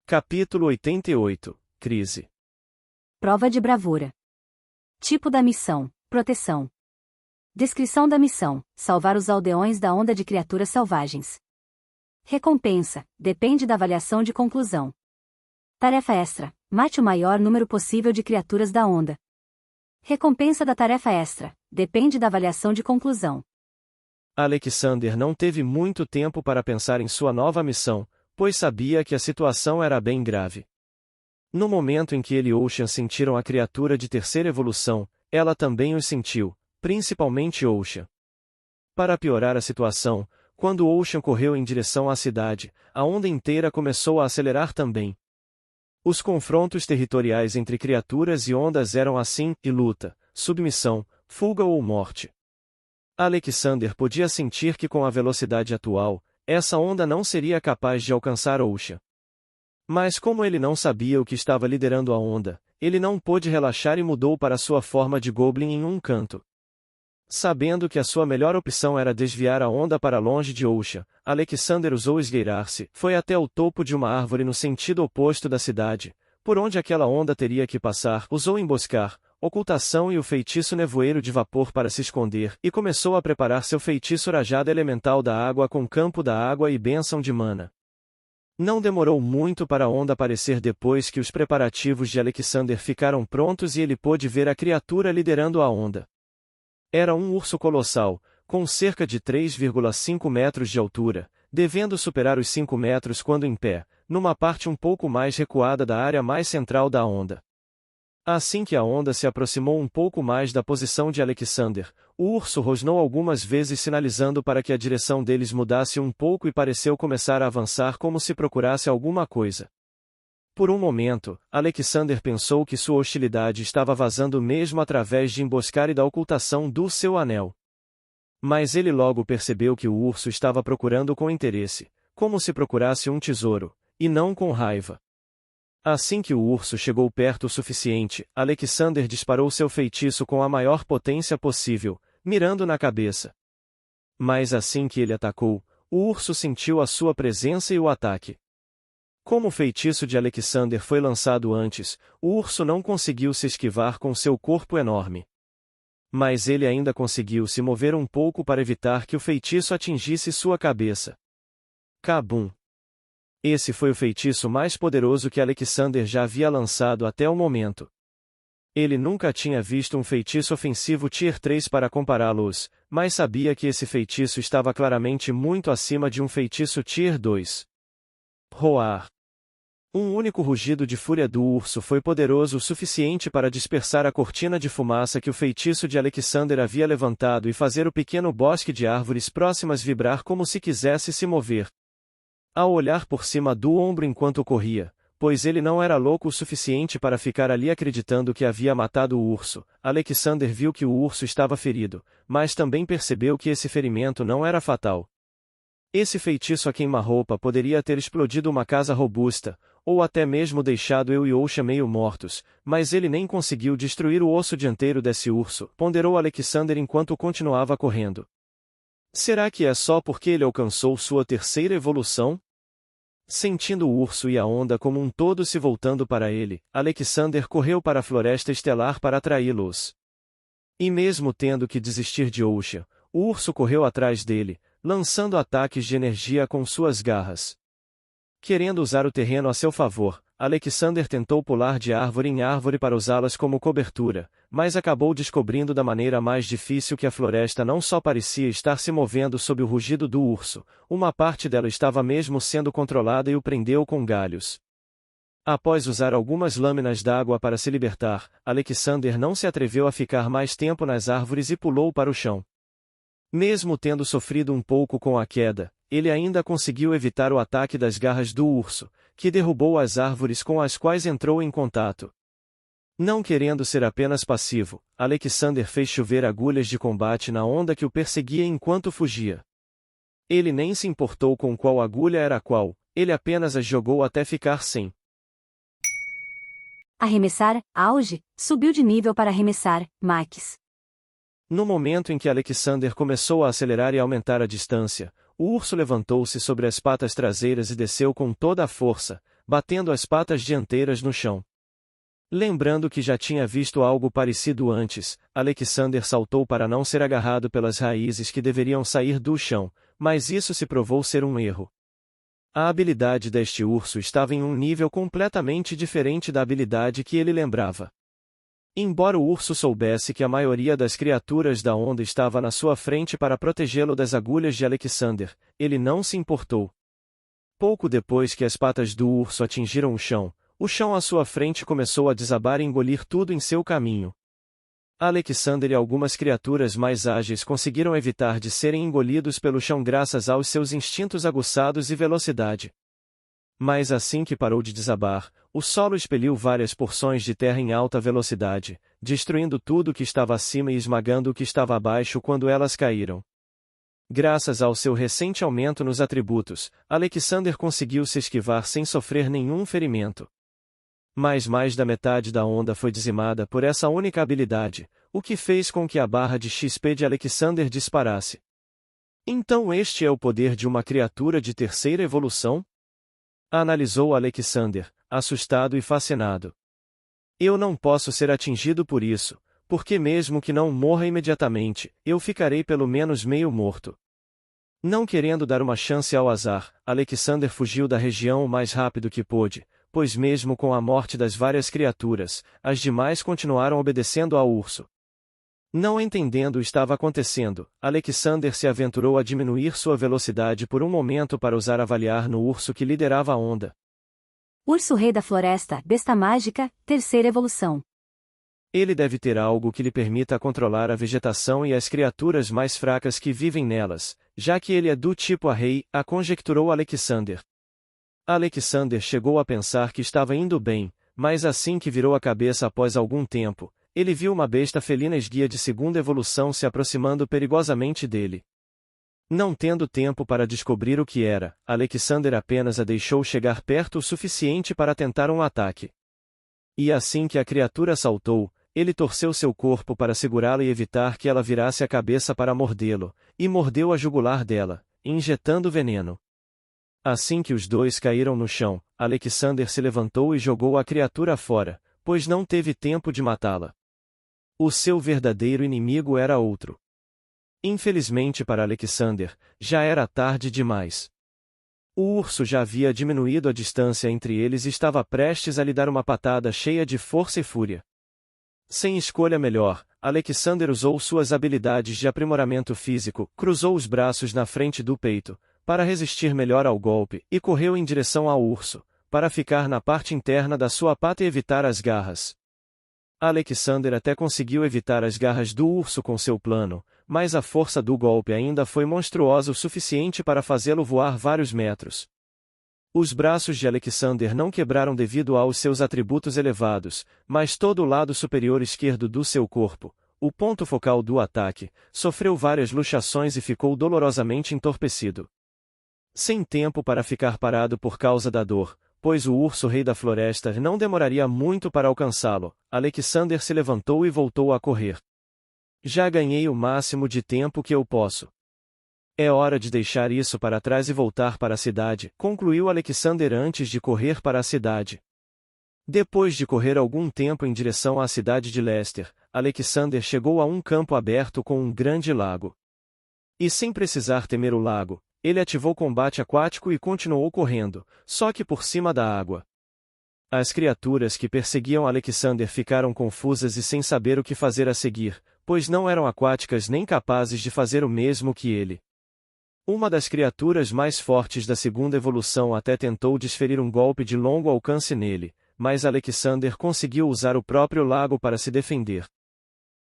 Capítulo 88 – Crise. Prova de bravura. Tipo da missão: proteção. Descrição da missão: salvar os aldeões da onda de criaturas selvagens. Recompensa: depende da avaliação de conclusão. Tarefa extra: mate o maior número possível de criaturas da onda. Recompensa da tarefa extra: depende da avaliação de conclusão. Alexander não teve muito tempo para pensar em sua nova missão, pois sabia que a situação era bem grave. No momento em que ele e Ocean sentiram a criatura de terceira evolução, ela também os sentiu, principalmente Ocean. Para piorar a situação, quando Ocean correu em direção à cidade, a onda inteira começou a acelerar também. Os confrontos territoriais entre criaturas e ondas eram assim, e luta, submissão, fuga ou morte. Alexander podia sentir que com a velocidade atual, essa onda não seria capaz de alcançar Ocean. Mas como ele não sabia o que estava liderando a onda, ele não pôde relaxar e mudou para sua forma de Goblin em um canto. Sabendo que a sua melhor opção era desviar a onda para longe de Ocean, Alexander usou esgueirar-se, foi até o topo de uma árvore no sentido oposto da cidade, por onde aquela onda teria que passar, usou emboscar, ocultação e o feitiço nevoeiro de vapor para se esconder, e começou a preparar seu feitiço rajada elemental da água com campo da água e bênção de mana. Não demorou muito para a onda aparecer depois que os preparativos de Alexander ficaram prontos e ele pôde ver a criatura liderando a onda. Era um urso colossal, com cerca de 3,5 metros de altura, devendo superar os 5 metros quando em pé, numa parte um pouco mais recuada da área mais central da onda. Assim que a onda se aproximou um pouco mais da posição de Alexander, o urso rosnou algumas vezes sinalizando para que a direção deles mudasse um pouco e pareceu começar a avançar como se procurasse alguma coisa. Por um momento, Alexander pensou que sua hostilidade estava vazando mesmo através de emboscar e da ocultação do seu anel. Mas ele logo percebeu que o urso estava procurando com interesse, como se procurasse um tesouro, e não com raiva. Assim que o urso chegou perto o suficiente, Alexander disparou seu feitiço com a maior potência possível, mirando na cabeça. Mas assim que ele atacou, o urso sentiu a sua presença e o ataque. Como o feitiço de Alexander foi lançado antes, o urso não conseguiu se esquivar com seu corpo enorme. Mas ele ainda conseguiu se mover um pouco para evitar que o feitiço atingisse sua cabeça. Kabum! Esse foi o feitiço mais poderoso que Alexander já havia lançado até o momento. Ele nunca tinha visto um feitiço ofensivo Tier 3 para compará-los, mas sabia que esse feitiço estava claramente muito acima de um feitiço Tier 2. Roar! Um único rugido de fúria do urso foi poderoso o suficiente para dispersar a cortina de fumaça que o feitiço de Alexander havia levantado e fazer o pequeno bosque de árvores próximas vibrar como se quisesse se mover. Ao olhar por cima do ombro enquanto corria, pois ele não era louco o suficiente para ficar ali acreditando que havia matado o urso, Alexander viu que o urso estava ferido, mas também percebeu que esse ferimento não era fatal. Esse feitiço a queima-roupa poderia ter explodido uma casa robusta, ou até mesmo deixado eu e Ocean meio mortos, mas ele nem conseguiu destruir o osso dianteiro desse urso, ponderou Alexander enquanto continuava correndo. Será que é só porque ele alcançou sua terceira evolução? Sentindo o urso e a onda como um todo se voltando para ele, Alexander correu para a floresta estelar para atraí-los. E mesmo tendo que desistir de Ocean, o urso correu atrás dele, lançando ataques de energia com suas garras. Querendo usar o terreno a seu favor, Alexander tentou pular de árvore em árvore para usá-las como cobertura, mas acabou descobrindo da maneira mais difícil que a floresta não só parecia estar se movendo sob o rugido do urso, uma parte dela estava mesmo sendo controlada e o prendeu com galhos. Após usar algumas lâminas d'água para se libertar, Alexander não se atreveu a ficar mais tempo nas árvores e pulou para o chão. Mesmo tendo sofrido um pouco com a queda, ele ainda conseguiu evitar o ataque das garras do urso, que derrubou as árvores com as quais entrou em contato. Não querendo ser apenas passivo, Alexander fez chover agulhas de combate na onda que o perseguia enquanto fugia. Ele nem se importou com qual agulha era qual, ele apenas as jogou até ficar sem. Arremessar, auge, subiu de nível para arremessar, max. No momento em que Alexander começou a acelerar e aumentar a distância, o urso levantou-se sobre as patas traseiras e desceu com toda a força, batendo as patas dianteiras no chão. Lembrando que já tinha visto algo parecido antes, Alexander saltou para não ser agarrado pelas raízes que deveriam sair do chão, mas isso se provou ser um erro. A habilidade deste urso estava em um nível completamente diferente da habilidade que ele lembrava. Embora o urso soubesse que a maioria das criaturas da onda estava na sua frente para protegê-lo das agulhas de Alexander, ele não se importou. Pouco depois que as patas do urso atingiram o chão à sua frente começou a desabar e engolir tudo em seu caminho. Alexander e algumas criaturas mais ágeis conseguiram evitar de serem engolidos pelo chão graças aos seus instintos aguçados e velocidade. Mas assim que parou de desabar, o solo expeliu várias porções de terra em alta velocidade, destruindo tudo que estava acima e esmagando o que estava abaixo quando elas caíram. Graças ao seu recente aumento nos atributos, Alexander conseguiu se esquivar sem sofrer nenhum ferimento. Mas mais da metade da onda foi dizimada por essa única habilidade, o que fez com que a barra de XP de Alexander disparasse. Então este é o poder de uma criatura de terceira evolução? Analisou Alexander, assustado e fascinado. Eu não posso ser atingido por isso, porque mesmo que não morra imediatamente, eu ficarei pelo menos meio morto. Não querendo dar uma chance ao azar, Alexander fugiu da região o mais rápido que pôde, pois mesmo com a morte das várias criaturas, as demais continuaram obedecendo ao urso. Não entendendo o que estava acontecendo, Alexander se aventurou a diminuir sua velocidade por um momento para usar avaliar no urso que liderava a onda. Urso-rei da floresta, besta mágica, terceira evolução. Ele deve ter algo que lhe permita controlar a vegetação e as criaturas mais fracas que vivem nelas, já que ele é do tipo rei, conjecturou Alexander. Alexander chegou a pensar que estava indo bem, mas assim que virou a cabeça após algum tempo, ele viu uma besta felina esguia de segunda evolução se aproximando perigosamente dele. Não tendo tempo para descobrir o que era, Alexander apenas a deixou chegar perto o suficiente para tentar um ataque. E assim que a criatura saltou, ele torceu seu corpo para segurá-la e evitar que ela virasse a cabeça para mordê-lo, e mordeu a jugular dela, injetando veneno. Assim que os dois caíram no chão, Alexander se levantou e jogou a criatura fora, pois não teve tempo de matá-la. O seu verdadeiro inimigo era outro. Infelizmente para Alexander, já era tarde demais. O urso já havia diminuído a distância entre eles e estava prestes a lhe dar uma patada cheia de força e fúria. Sem escolha melhor, Alexander usou suas habilidades de aprimoramento físico, cruzou os braços na frente do peito, para resistir melhor ao golpe, e correu em direção ao urso, para ficar na parte interna da sua pata e evitar as garras. Alexander até conseguiu evitar as garras do urso com seu plano, mas a força do golpe ainda foi monstruosa o suficiente para fazê-lo voar vários metros. Os braços de Alexander não quebraram devido aos seus atributos elevados, mas todo o lado superior esquerdo do seu corpo, o ponto focal do ataque, sofreu várias luxações e ficou dolorosamente entorpecido. Sem tempo para ficar parado por causa da dor, pois o urso-rei da floresta não demoraria muito para alcançá-lo, Alexander se levantou e voltou a correr. Já ganhei o máximo de tempo que eu posso. É hora de deixar isso para trás e voltar para a cidade, concluiu Alexander antes de correr para a cidade. Depois de correr algum tempo em direção à cidade de Leicester, Alexander chegou a um campo aberto com um grande lago. E sem precisar temer o lago, ele ativou combate aquático e continuou correndo, só que por cima da água. As criaturas que perseguiam Alexander ficaram confusas e sem saber o que fazer a seguir, pois não eram aquáticas nem capazes de fazer o mesmo que ele. Uma das criaturas mais fortes da segunda evolução até tentou desferir um golpe de longo alcance nele, mas Alexander conseguiu usar o próprio lago para se defender.